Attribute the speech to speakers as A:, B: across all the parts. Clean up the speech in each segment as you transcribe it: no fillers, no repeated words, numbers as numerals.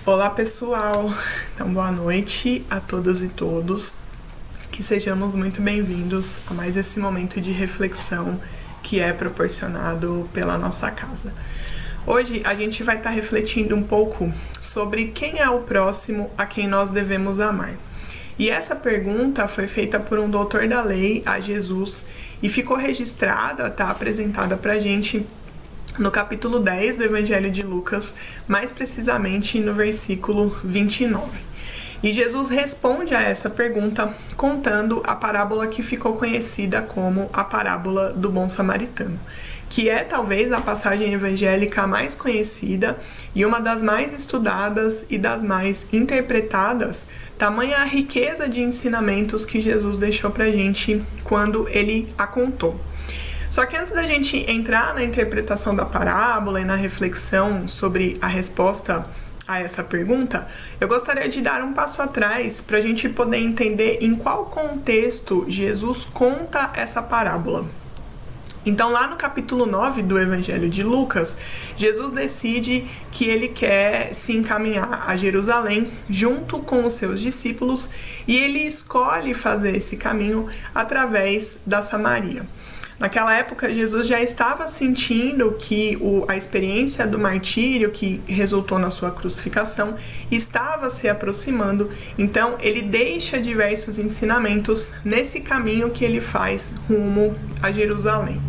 A: Olá pessoal, então boa noite a todas e todos, que sejamos muito bem-vindos a mais esse momento de reflexão que é proporcionado pela nossa casa. Hoje a gente vai estar refletindo um pouco sobre quem é o próximo a quem nós devemos amar. E essa pergunta foi feita por um doutor da lei a Jesus e ficou registrada, tá apresentada pra gente no capítulo 10 do Evangelho de Lucas, mais precisamente no versículo 29. E Jesus responde a essa pergunta contando a parábola que ficou conhecida como a parábola do bom samaritano, que é talvez a passagem evangélica mais conhecida e uma das mais estudadas e das mais interpretadas, tamanha a riqueza de ensinamentos que Jesus deixou pra gente quando ele a contou. Só que antes da gente entrar na interpretação da parábola e na reflexão sobre a resposta a essa pergunta, eu gostaria de dar um passo atrás para a gente poder entender em qual contexto Jesus conta essa parábola. Então, lá no capítulo 9 do Evangelho de Lucas, Jesus decide que ele quer se encaminhar a Jerusalém junto com os seus discípulos e ele escolhe fazer esse caminho através da Samaria. Naquela época, Jesus já estava sentindo que a experiência do martírio que resultou na sua crucificação estava se aproximando, então ele deixa diversos ensinamentos nesse caminho que ele faz rumo a Jerusalém.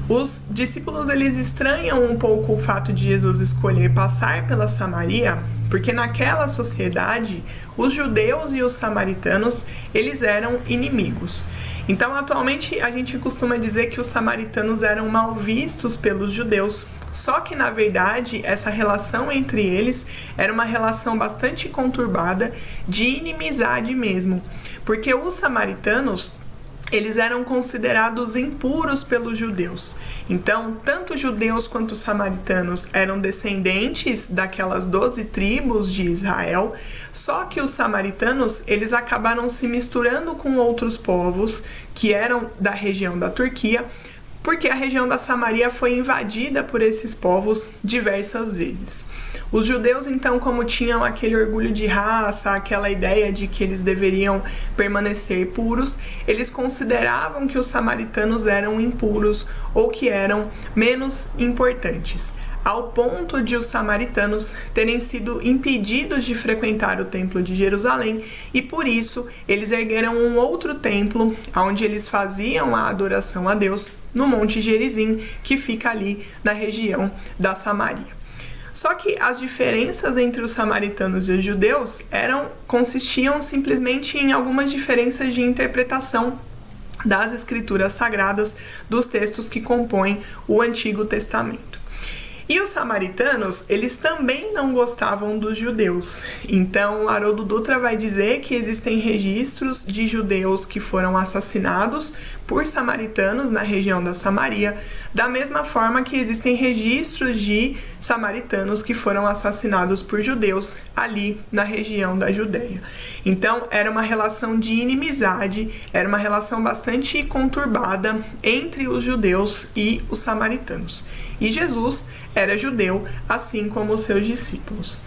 A: Os discípulos, eles estranham um pouco o fato de Jesus escolher passar pela Samaria, porque naquela sociedade, os judeus e os samaritanos, eles eram inimigos. Então, atualmente, a gente costuma dizer que os samaritanos eram mal vistos pelos judeus, só que, na verdade, essa relação entre eles era uma relação bastante conturbada de inimizade mesmo, porque os samaritanos, eles eram considerados impuros pelos judeus. Então, tanto judeus quanto samaritanos eram descendentes daquelas 12 tribos de Israel, só que os samaritanos, eles acabaram se misturando com outros povos que eram da região da Turquia, porque a região da Samaria foi invadida por esses povos diversas vezes. Os judeus, então, como tinham aquele orgulho de raça, aquela ideia de que eles deveriam permanecer puros, eles consideravam que os samaritanos eram impuros ou que eram menos importantes, ao ponto de os samaritanos terem sido impedidos de frequentar o templo de Jerusalém e por isso eles ergueram um outro templo onde eles faziam a adoração a Deus no Monte Gerizim, que fica ali na região da Samaria. Só que as diferenças entre os samaritanos e os judeus consistiam simplesmente em algumas diferenças de interpretação das escrituras sagradas dos textos que compõem o Antigo Testamento. E os samaritanos, eles também não gostavam dos judeus. Então, Haroldo Dutra vai dizer que existem registros de judeus que foram assassinados por samaritanos na região da Samaria, da mesma forma que existem registros de samaritanos que foram assassinados por judeus ali na região da Judéia. Então, era uma relação de inimizade, era uma relação bastante conturbada entre os judeus e os samaritanos. E Jesus era judeu, assim como os seus discípulos.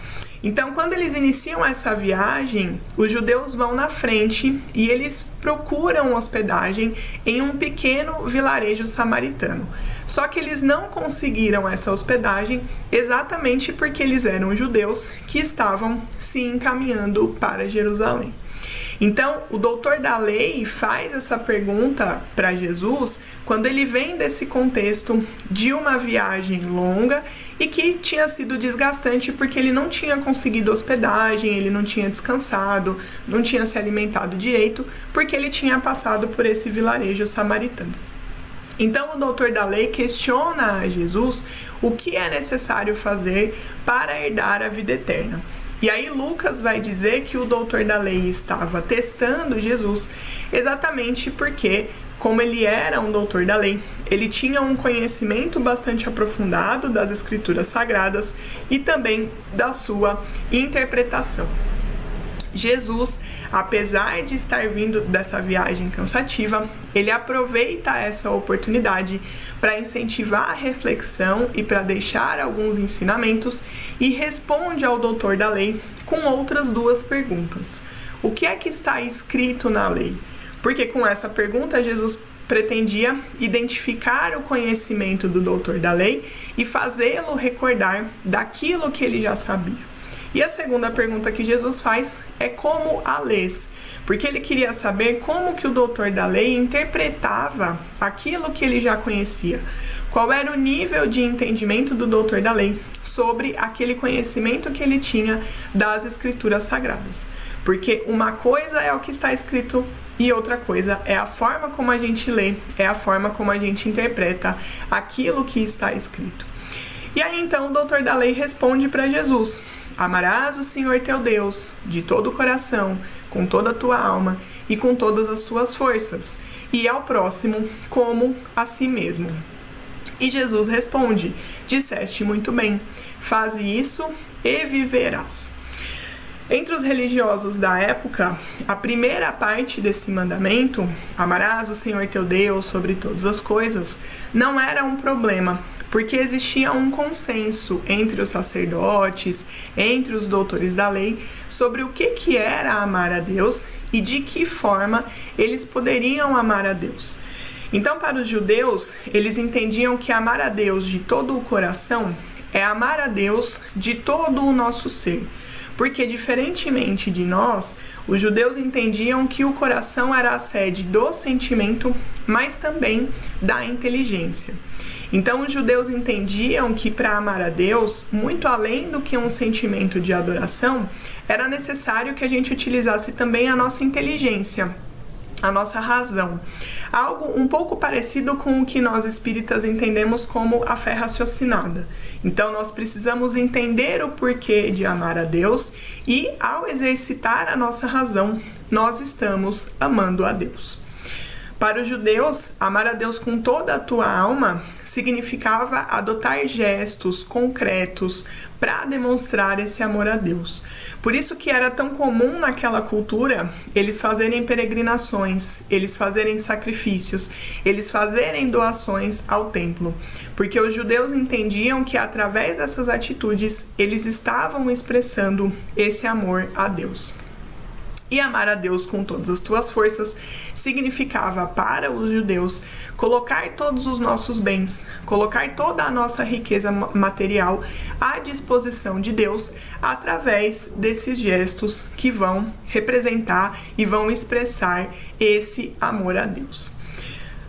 A: Então, quando eles iniciam essa viagem, os judeus vão na frente e eles procuram hospedagem em um pequeno vilarejo samaritano. Só que eles não conseguiram essa hospedagem exatamente porque eles eram judeus que estavam se encaminhando para Jerusalém. Então, o doutor da lei faz essa pergunta para Jesus quando ele vem desse contexto de uma viagem longa e que tinha sido desgastante porque ele não tinha conseguido hospedagem, ele não tinha descansado, não tinha se alimentado direito, porque ele tinha passado por esse vilarejo samaritano. Então, o doutor da lei questiona a Jesus o que é necessário fazer para herdar a vida eterna. E aí Lucas vai dizer que o doutor da lei estava testando Jesus exatamente porque, como ele era um doutor da lei, ele tinha um conhecimento bastante aprofundado das escrituras sagradas e também da sua interpretação. Jesus apesar de estar vindo dessa viagem cansativa, ele aproveita essa oportunidade para incentivar a reflexão e para deixar alguns ensinamentos e responde ao doutor da lei com outras duas perguntas. O que é que está escrito na lei? Porque com essa pergunta, Jesus pretendia identificar o conhecimento do doutor da lei e fazê-lo recordar daquilo que ele já sabia. E a segunda pergunta que Jesus faz é como a lês, porque ele queria saber como que o doutor da lei interpretava aquilo que ele já conhecia. Qual era o nível de entendimento do doutor da lei sobre aquele conhecimento que ele tinha das escrituras sagradas. Porque uma coisa é o que está escrito e outra coisa é a forma como a gente lê, é a forma como a gente interpreta aquilo que está escrito. E aí então o doutor da lei responde para Jesus: amarás o Senhor teu Deus de todo o coração, com toda a tua alma e com todas as tuas forças, e ao próximo como a si mesmo. E Jesus responde: disseste muito bem, faze isso e viverás. Entre os religiosos da época, a primeira parte desse mandamento, amarás o Senhor teu Deus sobre todas as coisas, não era um problema, porque existia um consenso entre os sacerdotes, entre os doutores da lei, sobre o que era amar a Deus e de que forma eles poderiam amar a Deus. Então, para os judeus, eles entendiam que amar a Deus de todo o coração é amar a Deus de todo o nosso ser. Porque, diferentemente de nós, os judeus entendiam que o coração era a sede do sentimento, mas também da inteligência. Então, os judeus entendiam que para amar a Deus, muito além do que um sentimento de adoração, era necessário que a gente utilizasse também a nossa inteligência, a nossa razão. Algo um pouco parecido com o que nós espíritas entendemos como a fé raciocinada. Então nós precisamos entender o porquê de amar a Deus e, ao exercitar a nossa razão, nós estamos amando a Deus. Para os judeus, amar a Deus com toda a tua alma significava adotar gestos concretos para demonstrar esse amor a Deus. Por isso que era tão comum naquela cultura eles fazerem peregrinações, eles fazerem sacrifícios, eles fazerem doações ao templo. Porque os judeus entendiam que através dessas atitudes eles estavam expressando esse amor a Deus. E amar a Deus com todas as tuas forças significava, para os judeus, colocar todos os nossos bens, colocar toda a nossa riqueza material à disposição de Deus através desses gestos que vão representar e vão expressar esse amor a Deus.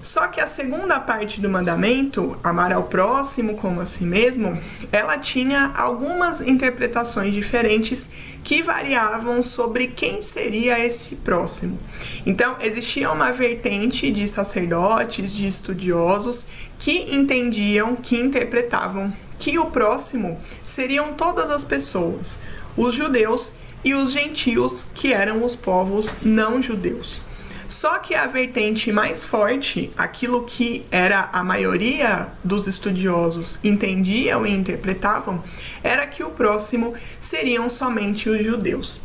A: Só que a segunda parte do mandamento, amar ao próximo como a si mesmo, ela tinha algumas interpretações diferentes que variavam sobre quem seria esse próximo. Então, existia uma vertente de sacerdotes, de estudiosos, que entendiam, que interpretavam que o próximo seriam todas as pessoas, os judeus e os gentios, que eram os povos não judeus. Só que a vertente mais forte, aquilo que era a maioria dos estudiosos entendiam e interpretavam, era que o próximo seriam somente os judeus.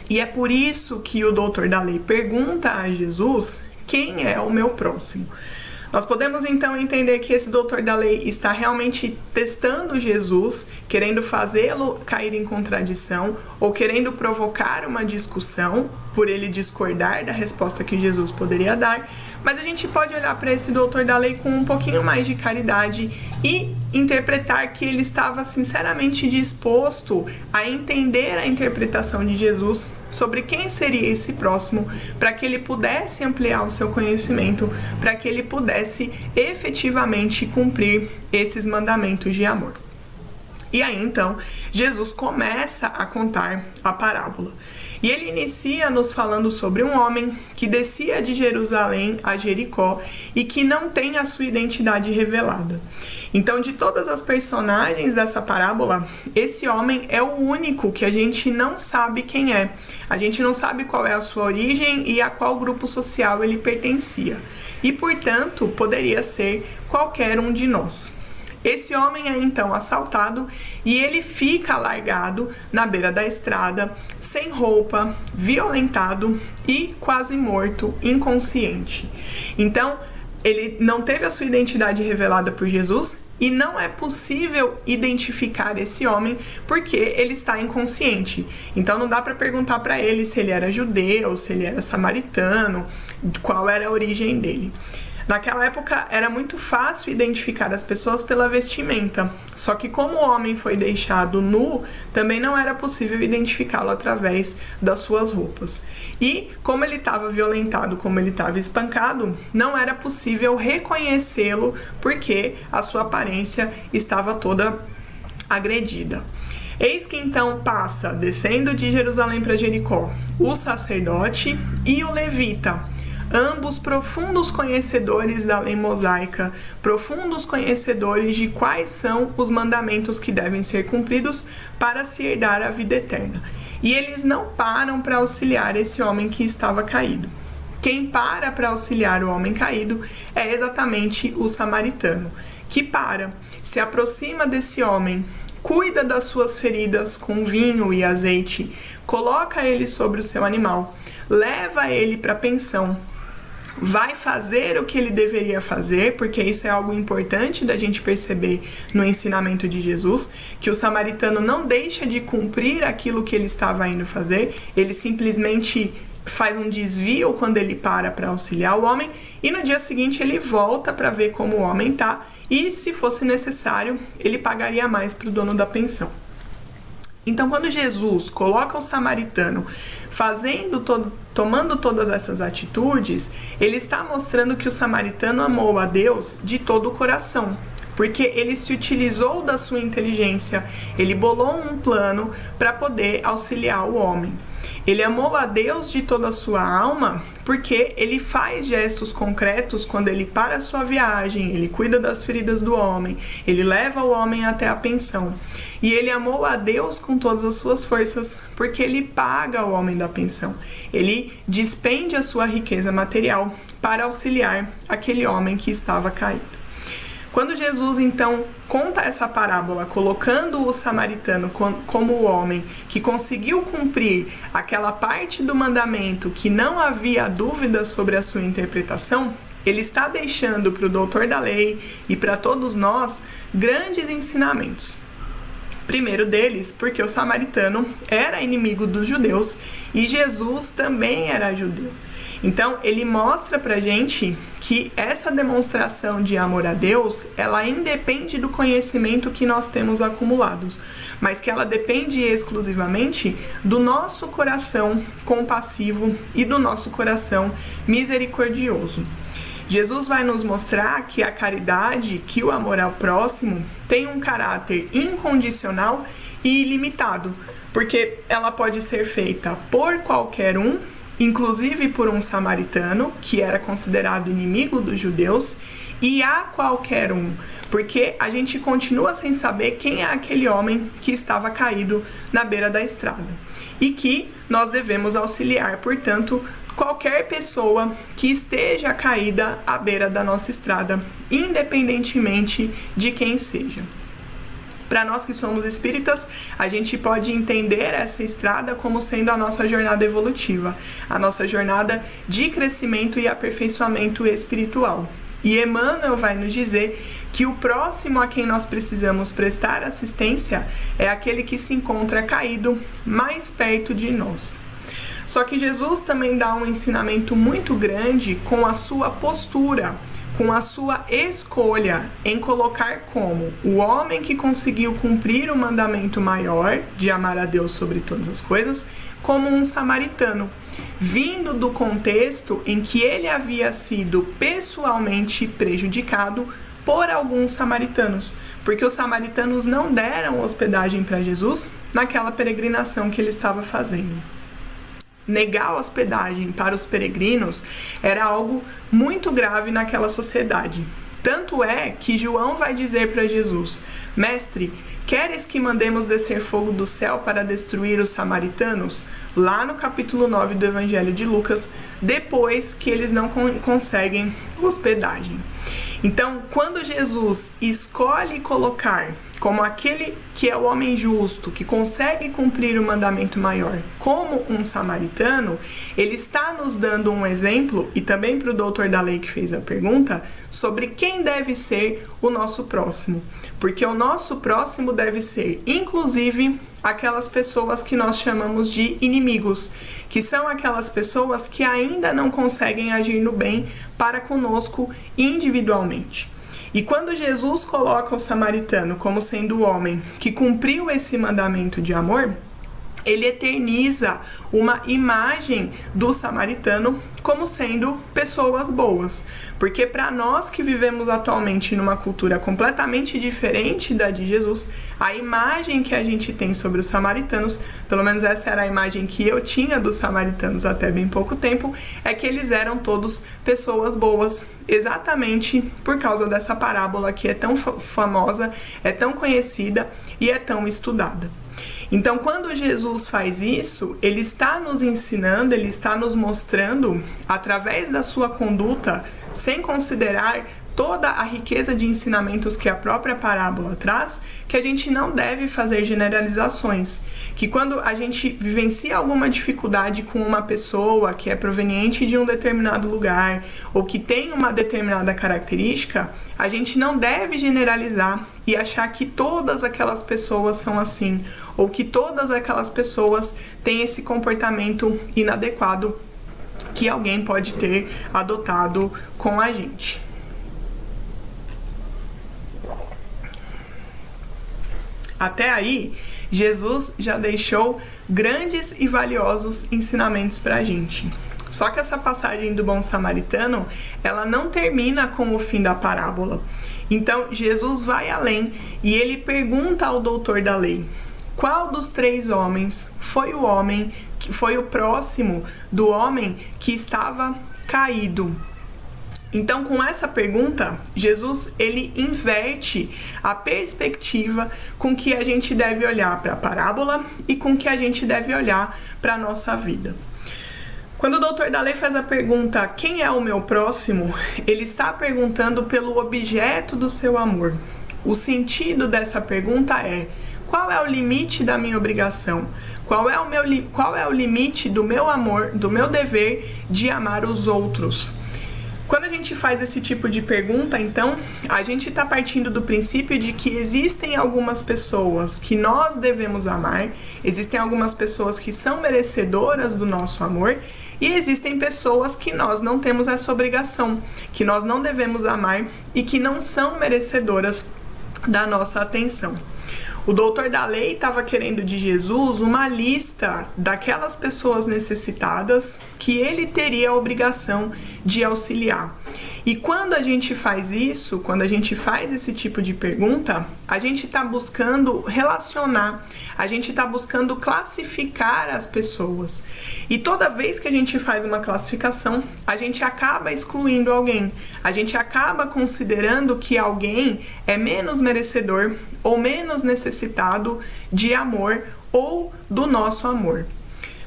A: E é por isso que o doutor da lei pergunta a Jesus: quem é o meu próximo? Nós podemos então entender que esse doutor da lei está realmente testando Jesus, querendo fazê-lo cair em contradição ou querendo provocar uma discussão por ele discordar da resposta que Jesus poderia dar. Mas a gente pode olhar para esse doutor da lei com um pouquinho mais de caridade e interpretar que ele estava sinceramente disposto a entender a interpretação de Jesus sobre quem seria esse próximo, para que ele pudesse ampliar o seu conhecimento, para que ele pudesse efetivamente cumprir esses mandamentos de amor. E aí então Jesus começa a contar a parábola. E ele inicia nos falando sobre um homem que descia de Jerusalém a Jericó e que não tem a sua identidade revelada. Então, de todas as personagens dessa parábola, esse homem é o único que a gente não sabe quem é. A gente não sabe qual é a sua origem e a qual grupo social ele pertencia. E, portanto, poderia ser qualquer um de nós. Esse homem é então assaltado e ele fica largado na beira da estrada, sem roupa, violentado e quase morto, inconsciente. Então, ele não teve a sua identidade revelada por Jesus e não é possível identificar esse homem porque ele está inconsciente. Então não dá para perguntar para ele se ele era judeu, se ele era samaritano, qual era a origem dele. Naquela época era muito fácil identificar as pessoas pela vestimenta, só que como o homem foi deixado nu, também não era possível identificá-lo através das suas roupas. E como ele estava violentado, como ele estava espancado, não era possível reconhecê-lo porque a sua aparência estava toda agredida. Eis que então passa, descendo de Jerusalém para Jericó, o sacerdote e o levita, ambos profundos conhecedores da lei mosaica, profundos conhecedores de quais são os mandamentos que devem ser cumpridos para se herdar a vida eterna. E eles não param para auxiliar esse homem que estava caído. Quem para auxiliar o homem caído é exatamente o samaritano, que se aproxima desse homem, cuida das suas feridas com vinho e azeite, coloca ele sobre o seu animal, leva ele para a pensão, vai fazer o que ele deveria fazer, porque isso é algo importante da gente perceber no ensinamento de Jesus, que o samaritano não deixa de cumprir aquilo que ele estava indo fazer, ele simplesmente faz um desvio quando ele para auxiliar o homem, e no dia seguinte ele volta para ver como o homem está, e se fosse necessário, ele pagaria mais para o dono da pensão. Então, quando Jesus coloca o samaritano tomando todas essas atitudes, ele está mostrando que o samaritano amou a Deus de todo o coração, porque ele se utilizou da sua inteligência, ele bolou um plano para poder auxiliar o homem. Ele amou a Deus de toda a sua alma porque ele faz gestos concretos quando ele para a sua viagem, ele cuida das feridas do homem, ele leva o homem até a pensão. E ele amou a Deus com todas as suas forças porque ele paga o homem da pensão. Ele despende a sua riqueza material para auxiliar aquele homem que estava caído. Quando Jesus, então, conta essa parábola, colocando o samaritano como o homem que conseguiu cumprir aquela parte do mandamento que não havia dúvida sobre a sua interpretação, ele está deixando para o doutor da lei e para todos nós grandes ensinamentos. Primeiro deles, porque o samaritano era inimigo dos judeus e Jesus também era judeu. Então, ele mostra pra gente que essa demonstração de amor a Deus, ela independe do conhecimento que nós temos acumulados, mas que ela depende exclusivamente do nosso coração compassivo e do nosso coração misericordioso. Jesus vai nos mostrar que a caridade, que o amor ao próximo, tem um caráter incondicional e ilimitado, porque ela pode ser feita por qualquer um, inclusive por um samaritano, que era considerado inimigo dos judeus, e a qualquer um, porque a gente continua sem saber quem é aquele homem que estava caído na beira da estrada. E que nós devemos auxiliar, portanto, qualquer pessoa que esteja caída à beira da nossa estrada, independentemente de quem seja. Para nós que somos espíritas, a gente pode entender essa estrada como sendo a nossa jornada evolutiva, a nossa jornada de crescimento e aperfeiçoamento espiritual. E Emmanuel vai nos dizer que o próximo a quem nós precisamos prestar assistência é aquele que se encontra caído mais perto de nós. Só que Jesus também dá um ensinamento muito grande com a sua postura, com a sua escolha em colocar como o homem que conseguiu cumprir o mandamento maior de amar a Deus sobre todas as coisas, como um samaritano, vindo do contexto em que ele havia sido pessoalmente prejudicado por alguns samaritanos, porque os samaritanos não deram hospedagem para Jesus naquela peregrinação que ele estava fazendo. Negar hospedagem para os peregrinos era algo muito grave naquela sociedade. Tanto é que João vai dizer para Jesus: Mestre, queres que mandemos descer fogo do céu para destruir os samaritanos? Lá no capítulo 9 do Evangelho de Lucas, depois que eles não conseguem hospedagem. Então, quando Jesus escolhe colocar como aquele que é o homem justo, que consegue cumprir o mandamento maior, como um samaritano, ele está nos dando um exemplo, e também para o doutor da lei que fez a pergunta, sobre quem deve ser o nosso próximo. Porque o nosso próximo deve ser, inclusive, aquelas pessoas que nós chamamos de inimigos, que são aquelas pessoas que ainda não conseguem agir no bem para conosco individualmente. E quando Jesus coloca o samaritano como sendo o homem que cumpriu esse mandamento de amor, ele eterniza uma imagem do samaritano como sendo pessoas boas. Porque para nós que vivemos atualmente numa cultura completamente diferente da de Jesus, a imagem que a gente tem sobre os samaritanos, pelo menos essa era a imagem que eu tinha dos samaritanos até bem pouco tempo, é que eles eram todos pessoas boas, exatamente por causa dessa parábola que é tão famosa, é tão conhecida e é tão estudada. Então, quando Jesus faz isso, ele está nos ensinando, ele está nos mostrando, através da sua conduta, sem considerar toda a riqueza de ensinamentos que a própria parábola traz, que a gente não deve fazer generalizações. Que quando a gente vivencia alguma dificuldade com uma pessoa que é proveniente de um determinado lugar ou que tem uma determinada característica, a gente não deve generalizar e achar que todas aquelas pessoas são assim, ou que todas aquelas pessoas têm esse comportamento inadequado que alguém pode ter adotado com a gente. Até aí, Jesus já deixou grandes e valiosos ensinamentos para a gente. Só que essa passagem do bom samaritano, ela não termina com o fim da parábola. Então, Jesus vai além e ele pergunta ao doutor da lei: qual dos 3 homens foi o homem que foi o próximo do homem que estava caído? Então, com essa pergunta, Jesus ele inverte a perspectiva com que a gente deve olhar para a parábola e com que a gente deve olhar para a nossa vida. Quando o doutor da lei faz a pergunta, quem é o meu próximo? Ele está perguntando pelo objeto do seu amor. O sentido dessa pergunta é: qual é o limite da minha obrigação? Qual é o limite do meu amor, do meu dever de amar os outros? Quando a gente faz esse tipo de pergunta, então, a gente está partindo do princípio de que existem algumas pessoas que nós devemos amar, existem algumas pessoas que são merecedoras do nosso amor, e existem pessoas que nós não temos essa obrigação, que nós não devemos amar e que não são merecedoras da nossa atenção. O doutor da lei estava querendo de Jesus uma lista daquelas pessoas necessitadas que ele teria a obrigação de auxiliar. E quando a gente faz isso, quando a gente faz esse tipo de pergunta, a gente está buscando relacionar, a gente está buscando classificar as pessoas. E toda vez que a gente faz uma classificação, a gente acaba excluindo alguém, a gente acaba considerando que alguém é menos merecedor ou menos necessitado de amor ou do nosso amor.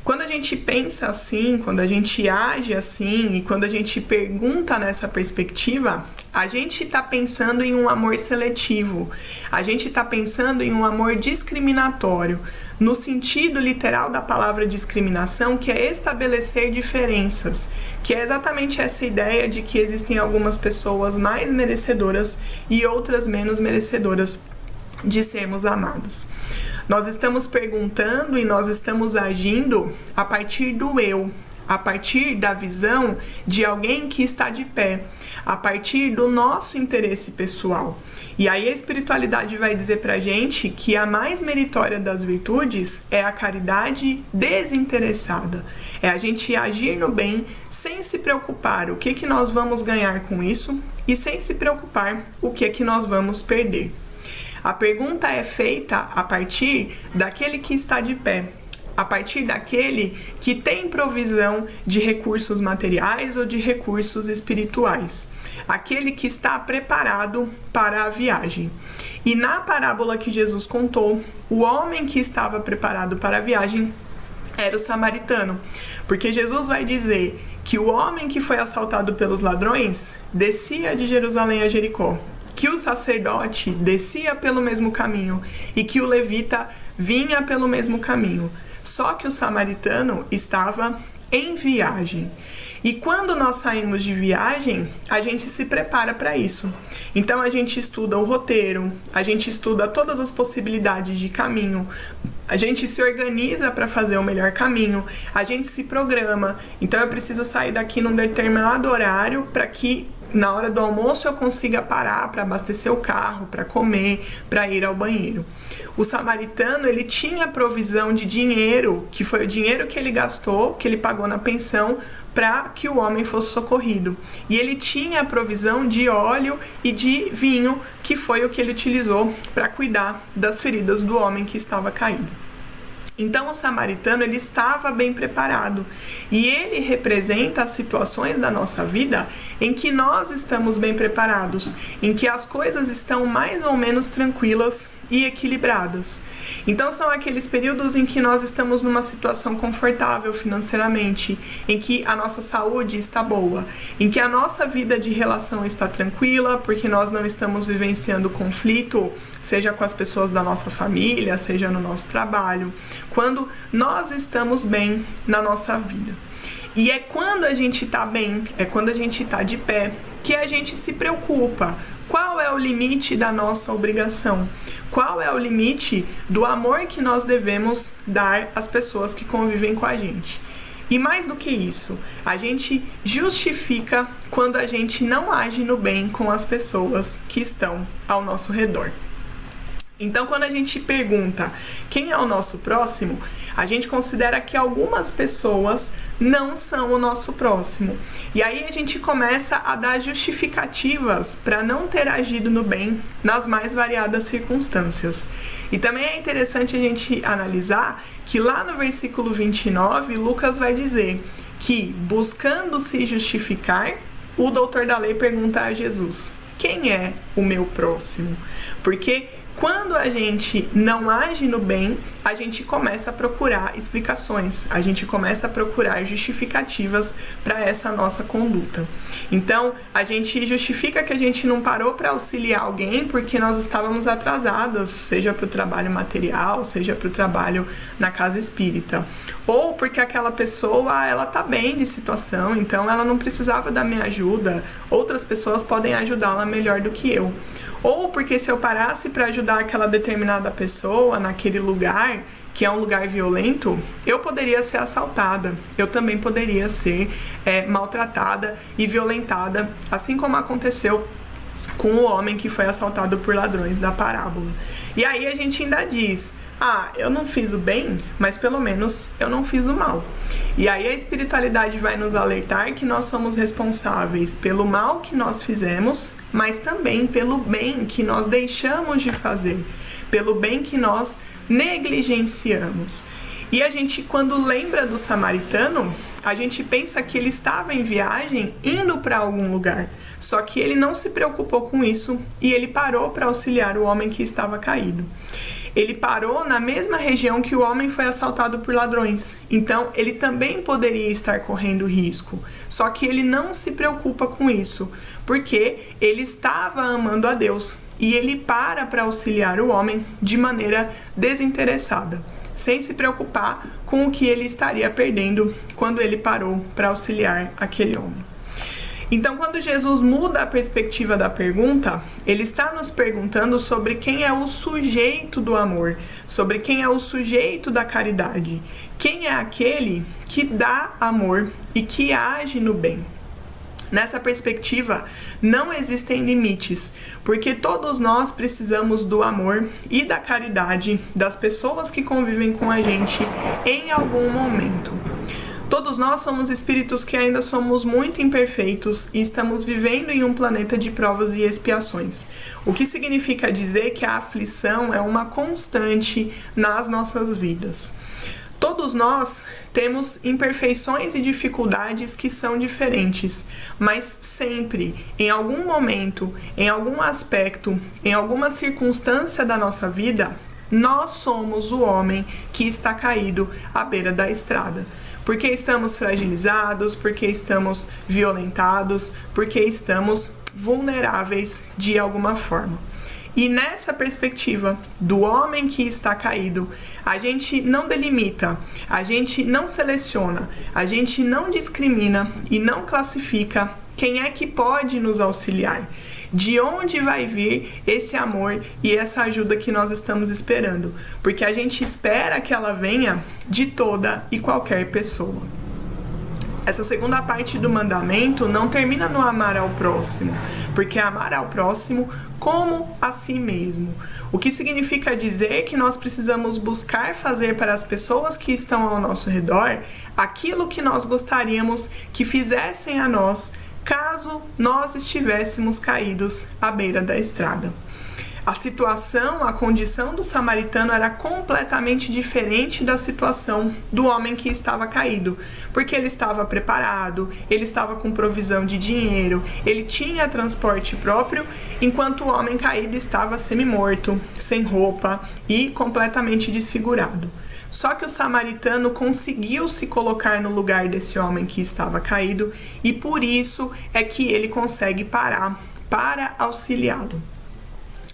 A: Quando a gente pensa assim, quando a gente age assim e quando a gente pergunta nessa perspectiva, a gente está pensando em um amor seletivo, a gente está pensando em um amor discriminatório, no sentido literal da palavra discriminação, que é estabelecer diferenças, que é exatamente essa ideia de que existem algumas pessoas mais merecedoras e outras menos merecedoras de sermos amados. Nós estamos perguntando e nós estamos agindo a partir do eu, a partir da visão de alguém que está de pé, a partir do nosso interesse pessoal. E aí a espiritualidade vai dizer pra gente que a mais meritória das virtudes é a caridade desinteressada. É a gente agir no bem sem se preocupar o que nós vamos ganhar com isso e sem se preocupar o que nós vamos perder. A pergunta é feita a partir daquele que está de pé, a partir daquele que tem provisão de recursos materiais ou de recursos espirituais, aquele que está preparado para a viagem. E na parábola que Jesus contou, o homem que estava preparado para a viagem era o samaritano, porque Jesus vai dizer que o homem que foi assaltado pelos ladrões descia de Jerusalém a Jericó, que o sacerdote descia pelo mesmo caminho e que o levita vinha pelo mesmo caminho. Só que o samaritano estava em viagem. E quando nós saímos de viagem, a gente se prepara para isso. Então a gente estuda o roteiro, a gente estuda todas as possibilidades de caminho, a gente se organiza para fazer o melhor caminho, a gente se programa. Então eu preciso sair daqui num determinado horário para que na hora do almoço eu consiga parar para abastecer o carro, para comer, para ir ao banheiro. O samaritano, ele tinha provisão de dinheiro, que foi o dinheiro que ele gastou, que ele pagou na pensão, para que o homem fosse socorrido. E ele tinha a provisão de óleo e de vinho, que foi o que ele utilizou para cuidar das feridas do homem que estava caído. Então o samaritano, ele estava bem preparado, e ele representa as situações da nossa vida em que nós estamos bem preparados, em que as coisas estão mais ou menos tranquilas e equilibradas. Então são aqueles períodos em que nós estamos numa situação confortável financeiramente, em que a nossa saúde está boa, em que a nossa vida de relação está tranquila, porque nós não estamos vivenciando conflito, seja com as pessoas da nossa família, seja no nosso trabalho, quando nós estamos bem na nossa vida. E é quando a gente está bem, é quando a gente está de pé, que a gente se preocupa. Qual é o limite da nossa obrigação? Qual é o limite do amor que nós devemos dar às pessoas que convivem com a gente? E mais do que isso, a gente justifica quando a gente não age no bem com as pessoas que estão ao nosso redor. Então, quando a gente pergunta quem é o nosso próximo, a gente considera que algumas pessoas não são o nosso próximo. E aí a gente começa a dar justificativas para não ter agido no bem nas mais variadas circunstâncias. E também é interessante a gente analisar que lá no versículo 29, Lucas vai dizer que, buscando se justificar, o doutor da lei pergunta a Jesus: quem é o meu próximo? Porque quando a gente não age no bem, a gente começa a procurar explicações, a gente começa a procurar justificativas para essa nossa conduta. Então, a gente justifica que a gente não parou para auxiliar alguém porque nós estávamos atrasadas, seja para o trabalho material, seja para o trabalho na casa espírita. Ou porque aquela pessoa, ela tá bem de situação, então ela não precisava da minha ajuda, outras pessoas podem ajudá-la melhor do que eu. Ou porque se eu parasse para ajudar aquela determinada pessoa naquele lugar, que é um lugar violento, eu poderia ser assaltada, eu também poderia ser maltratada e violentada, assim como aconteceu com o homem que foi assaltado por ladrões da parábola. E aí a gente ainda diz: eu não fiz o bem, mas pelo menos eu não fiz o mal. E aí a espiritualidade vai nos alertar que nós somos responsáveis pelo mal que nós fizemos, mas também pelo bem que nós deixamos de fazer, pelo bem que nós negligenciamos. E a gente, quando lembra do samaritano, a gente pensa que ele estava em viagem indo para algum lugar. Só que ele não se preocupou com isso e ele parou para auxiliar o homem que estava caído. Ele parou na mesma região que o homem foi assaltado por ladrões. Então, ele também poderia estar correndo risco. Só que ele não se preocupa com isso, porque ele estava amando a Deus. E ele para auxiliar o homem de maneira desinteressada, sem se preocupar com o que ele estaria perdendo quando ele parou para auxiliar aquele homem. Então, quando Jesus muda a perspectiva da pergunta, ele está nos perguntando sobre quem é o sujeito do amor, sobre quem é o sujeito da caridade, quem é aquele que dá amor e que age no bem. Nessa perspectiva, não existem limites, porque todos nós precisamos do amor e da caridade das pessoas que convivem com a gente em algum momento. Todos nós somos espíritos que ainda somos muito imperfeitos e estamos vivendo em um planeta de provas e expiações. O que significa dizer que a aflição é uma constante nas nossas vidas. Todos nós temos imperfeições e dificuldades que são diferentes, mas sempre, em algum momento, em algum aspecto, em alguma circunstância da nossa vida, nós somos o homem que está caído à beira da estrada. Porque estamos fragilizados, porque estamos violentados, porque estamos vulneráveis de alguma forma. E nessa perspectiva do homem que está caído, a gente não delimita, a gente não seleciona, a gente não discrimina e não classifica quem é que pode nos auxiliar. De onde vai vir esse amor e essa ajuda que nós estamos esperando? Porque a gente espera que ela venha de toda e qualquer pessoa. Essa segunda parte do mandamento não termina no amar ao próximo, porque é amar ao próximo como a si mesmo. O que significa dizer que nós precisamos buscar fazer para as pessoas que estão ao nosso redor aquilo que nós gostaríamos que fizessem a nós, caso nós estivéssemos caídos à beira da estrada. A situação, a condição do samaritano era completamente diferente da situação do homem que estava caído, porque ele estava preparado, ele estava com provisão de dinheiro, ele tinha transporte próprio, enquanto o homem caído estava semi-morto, sem roupa e completamente desfigurado. Só que o samaritano conseguiu se colocar no lugar desse homem que estava caído e por isso é que ele consegue parar para auxiliá-lo.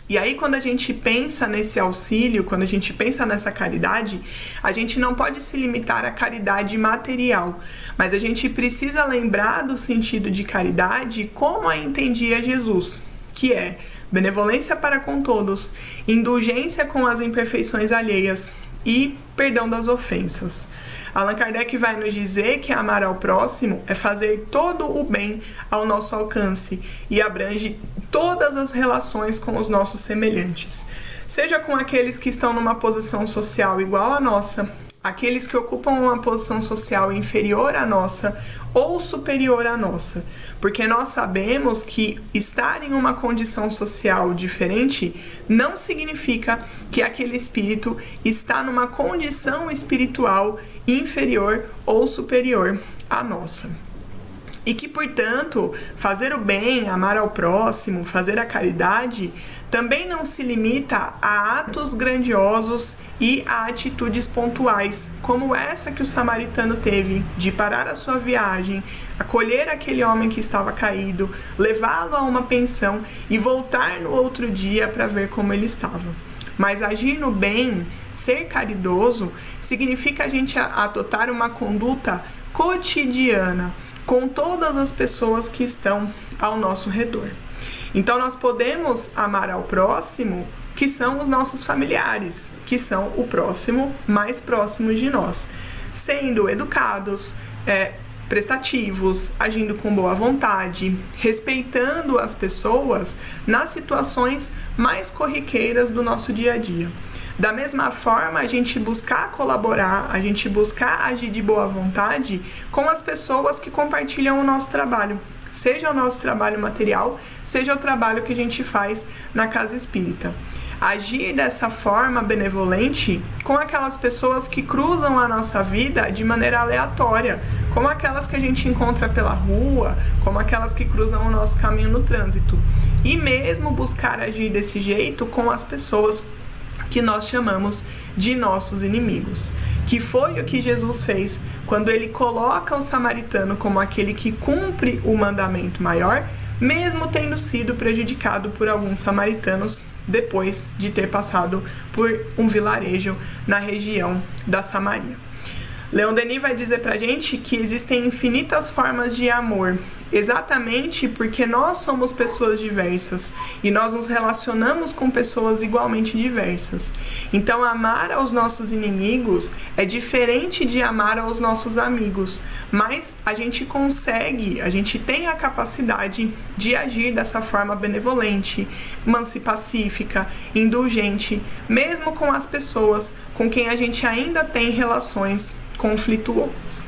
A: E aí, quando a gente pensa nesse auxílio, quando a gente pensa nessa caridade, a gente não pode se limitar à caridade material, mas a gente precisa lembrar do sentido de caridade como a entendia Jesus, que é benevolência para com todos, indulgência com as imperfeições alheias e perdão das ofensas. Allan Kardec vai nos dizer que amar ao próximo é fazer todo o bem ao nosso alcance e abrange todas as relações com os nossos semelhantes, seja com aqueles que estão numa posição social igual à nossa, aqueles que ocupam uma posição social inferior à nossa ou superior à nossa, porque nós sabemos que estar em uma condição social diferente não significa que aquele espírito está numa condição espiritual inferior ou superior à nossa. E que, portanto, fazer o bem, amar ao próximo, fazer a caridade, também não se limita a atos grandiosos e a atitudes pontuais, como essa que o samaritano teve, de parar a sua viagem, acolher aquele homem que estava caído, levá-lo a uma pensão e voltar no outro dia para ver como ele estava. Mas agir no bem, ser caridoso, significa a gente adotar uma conduta cotidiana com todas as pessoas que estão ao nosso redor. Então nós podemos amar ao próximo, que são os nossos familiares, que são o próximo mais próximo de nós, sendo educados, prestativos, agindo com boa vontade, respeitando as pessoas nas situações mais corriqueiras do nosso dia a dia. Da mesma forma, a gente buscar colaborar, a gente buscar agir de boa vontade com as pessoas que compartilham o nosso trabalho, seja o nosso trabalho material, seja o trabalho que a gente faz na casa espírita. Agir dessa forma benevolente com aquelas pessoas que cruzam a nossa vida de maneira aleatória, como aquelas que a gente encontra pela rua, como aquelas que cruzam o nosso caminho no trânsito. E mesmo buscar agir desse jeito com as pessoas que nós chamamos de nossos inimigos, que foi o que Jesus fez quando ele coloca o samaritano como aquele que cumpre o mandamento maior, mesmo tendo sido prejudicado por alguns samaritanos depois de ter passado por um vilarejo na região da Samaria. Leon Denis vai dizer pra gente que existem infinitas formas de amor, exatamente porque nós somos pessoas diversas e nós nos relacionamos com pessoas igualmente diversas. Então, amar aos nossos inimigos é diferente de amar aos nossos amigos, mas a gente consegue, a gente tem a capacidade de agir dessa forma benevolente, mansa e pacífica, indulgente, mesmo com as pessoas com quem a gente ainda tem relações conflituosas.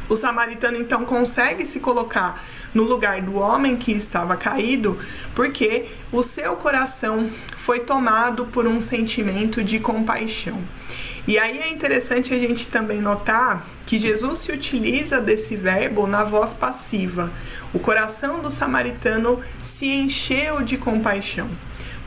A: O samaritano então consegue se colocar no lugar do homem que estava caído, porque o seu coração foi tomado por um sentimento de compaixão. E aí é interessante a gente também notar que Jesus se utiliza desse verbo na voz passiva. O coração do samaritano se encheu de compaixão.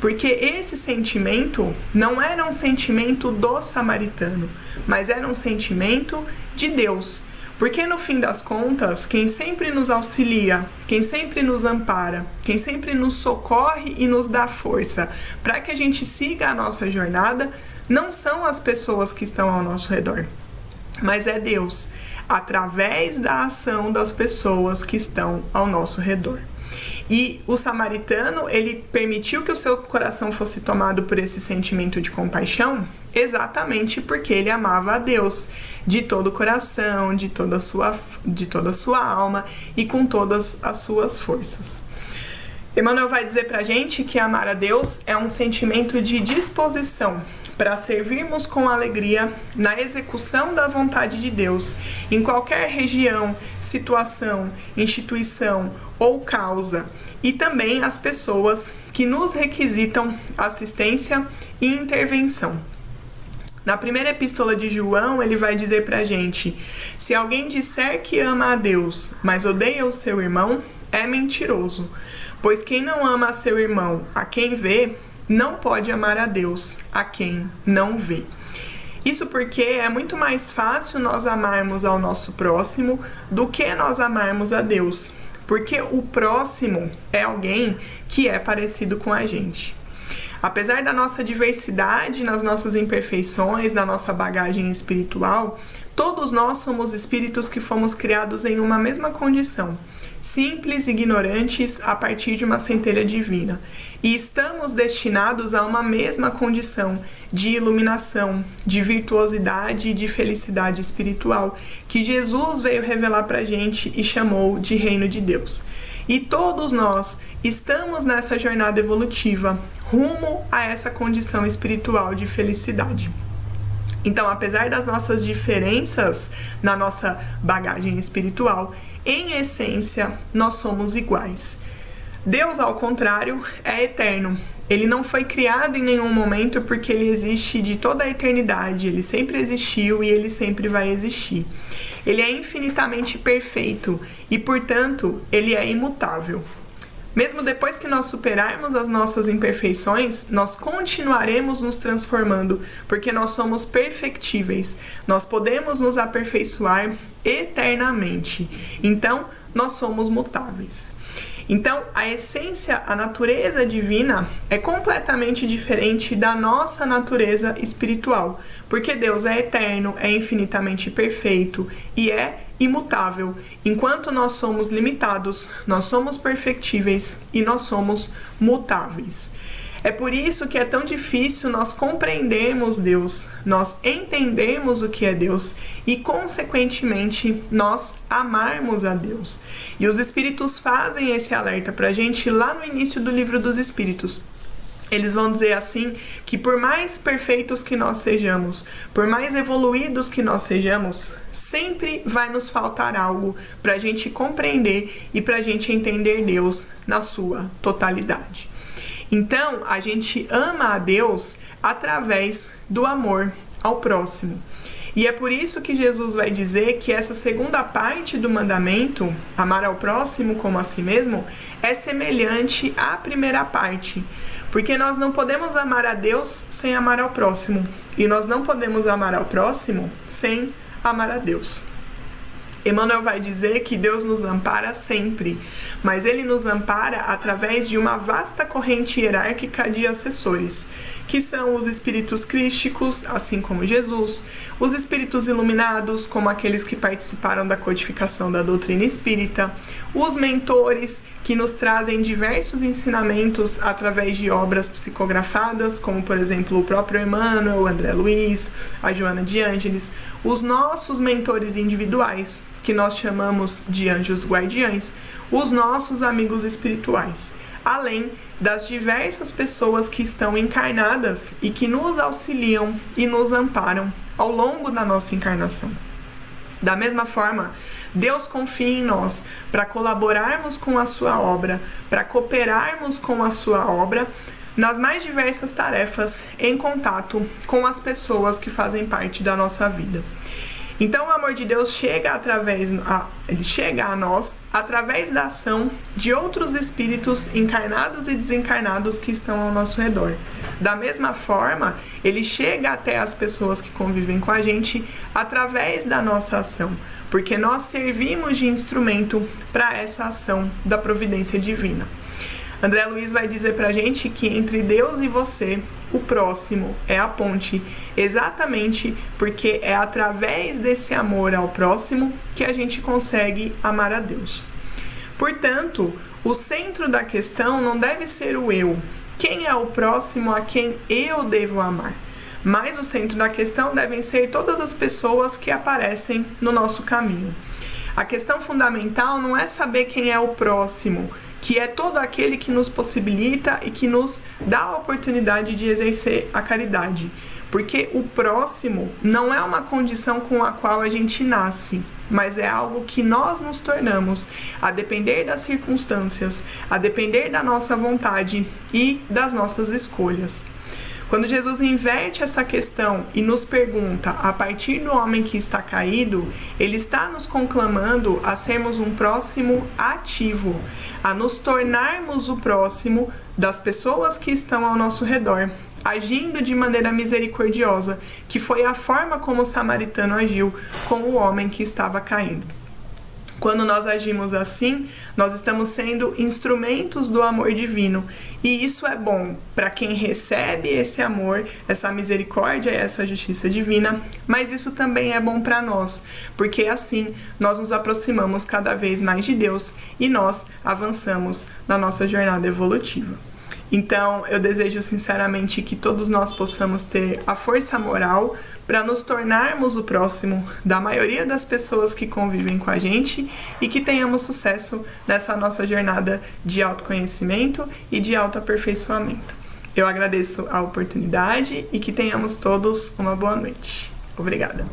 A: porque esse sentimento não era um sentimento do samaritano, mas era um sentimento de Deus. Porque no fim das contas, quem sempre nos auxilia, quem sempre nos ampara, quem sempre nos socorre e nos dá força para que a gente siga a nossa jornada, não são as pessoas que estão ao nosso redor, mas é Deus, através da ação das pessoas que estão ao nosso redor. E o samaritano, ele permitiu que o seu coração fosse tomado por esse sentimento de compaixão exatamente porque ele amava a Deus de todo o coração, de toda a sua alma e com todas as suas forças. Emmanuel vai dizer pra gente que amar a Deus é um sentimento de disposição para servirmos com alegria na execução da vontade de Deus, em qualquer região, situação, instituição ou causa, e também as pessoas que nos requisitam assistência e intervenção. Na primeira epístola de João, ele vai dizer pra gente: se alguém disser que ama a Deus, mas odeia o seu irmão, é mentiroso. Pois quem não ama a seu irmão, a quem vê, não pode amar a Deus, a quem não vê. Isso porque é muito mais fácil nós amarmos ao nosso próximo do que nós amarmos a Deus. Porque o próximo é alguém que é parecido com a gente. Apesar da nossa diversidade, nas nossas imperfeições, na nossa bagagem espiritual, todos nós somos espíritos que fomos criados em uma mesma condição, simples e ignorantes a partir de uma centelha divina. E estamos destinados a uma mesma condição de iluminação, de virtuosidade e de felicidade espiritual, que Jesus veio revelar pra gente e chamou de Reino de Deus. E todos nós estamos nessa jornada evolutiva, rumo a essa condição espiritual de felicidade. Então, apesar das nossas diferenças na nossa bagagem espiritual, em essência, nós somos iguais. Deus, ao contrário, é eterno. Ele não foi criado em nenhum momento porque ele existe de toda a eternidade. Ele sempre existiu e ele sempre vai existir. Ele é infinitamente perfeito e, portanto, ele é imutável. Mesmo depois que nós superarmos as nossas imperfeições, nós continuaremos nos transformando, porque nós somos perfectíveis. Nós podemos nos aperfeiçoar eternamente. Então, nós somos mutáveis. Então, a essência, a natureza divina é completamente diferente da nossa natureza espiritual, porque Deus é eterno, é infinitamente perfeito e é imutável. Enquanto nós somos limitados, nós somos perfectíveis e nós somos mutáveis. É por isso que é tão difícil nós compreendermos Deus, nós entendermos o que é Deus e, consequentemente, nós amarmos a Deus. E os Espíritos fazem esse alerta pra gente lá no início do Livro dos Espíritos. Eles vão dizer assim, que por mais perfeitos que nós sejamos, por mais evoluídos que nós sejamos, sempre vai nos faltar algo pra gente compreender e pra gente entender Deus na sua totalidade. Então, a gente ama a Deus através do amor ao próximo. E é por isso que Jesus vai dizer que essa segunda parte do mandamento, amar ao próximo como a si mesmo, é semelhante à primeira parte. Porque nós não podemos amar a Deus sem amar ao próximo. E nós não podemos amar ao próximo sem amar a Deus. Emmanuel vai dizer que Deus nos ampara sempre, mas ele nos ampara através de uma vasta corrente hierárquica de assessores, que são os espíritos crísticos, assim como Jesus, os espíritos iluminados, como aqueles que participaram da codificação da doutrina espírita, os mentores, que nos trazem diversos ensinamentos através de obras psicografadas, como por exemplo o próprio Emmanuel, o André Luiz, a Joana de Ângeles, os nossos mentores individuais, que nós chamamos de anjos guardiães, os nossos amigos espirituais, além das diversas pessoas que estão encarnadas e que nos auxiliam e nos amparam ao longo da nossa encarnação. Da mesma forma, Deus confia em nós para colaborarmos com a sua obra, para cooperarmos com a sua obra nas mais diversas tarefas em contato com as pessoas que fazem parte da nossa vida. Então o amor de Deus ele chega a nós através da ação de outros espíritos encarnados e desencarnados que estão ao nosso redor. Da mesma forma, ele chega até as pessoas que convivem com a gente através da nossa ação, porque nós servimos de instrumento para essa ação da providência divina. André Luiz vai dizer pra gente que entre Deus e você, o próximo é a ponte, exatamente porque é através desse amor ao próximo que a gente consegue amar a Deus. Portanto, o centro da questão não deve ser o eu. Quem é o próximo a quem eu devo amar? Mas o centro da questão devem ser todas as pessoas que aparecem no nosso caminho. A questão fundamental não é saber quem é o próximo, que é todo aquele que nos possibilita e que nos dá a oportunidade de exercer a caridade. Porque o próximo não é uma condição com a qual a gente nasce, mas é algo que nós nos tornamos, a depender das circunstâncias, a depender da nossa vontade e das nossas escolhas. Quando Jesus inverte essa questão e nos pergunta a partir do homem que está caído, ele está nos conclamando a sermos um próximo ativo, a nos tornarmos o próximo das pessoas que estão ao nosso redor, agindo de maneira misericordiosa, que foi a forma como o samaritano agiu com o homem que estava caindo. Quando nós agimos assim, nós estamos sendo instrumentos do amor divino. E isso é bom para quem recebe esse amor, essa misericórdia e essa justiça divina, mas isso também é bom para nós, porque assim nós nos aproximamos cada vez mais de Deus e nós avançamos na nossa jornada evolutiva. Então, eu desejo sinceramente que todos nós possamos ter a força moral para nos tornarmos o próximo da maioria das pessoas que convivem com a gente e que tenhamos sucesso nessa nossa jornada de autoconhecimento e de autoaperfeiçoamento. Eu agradeço a oportunidade e que tenhamos todos uma boa noite. Obrigada.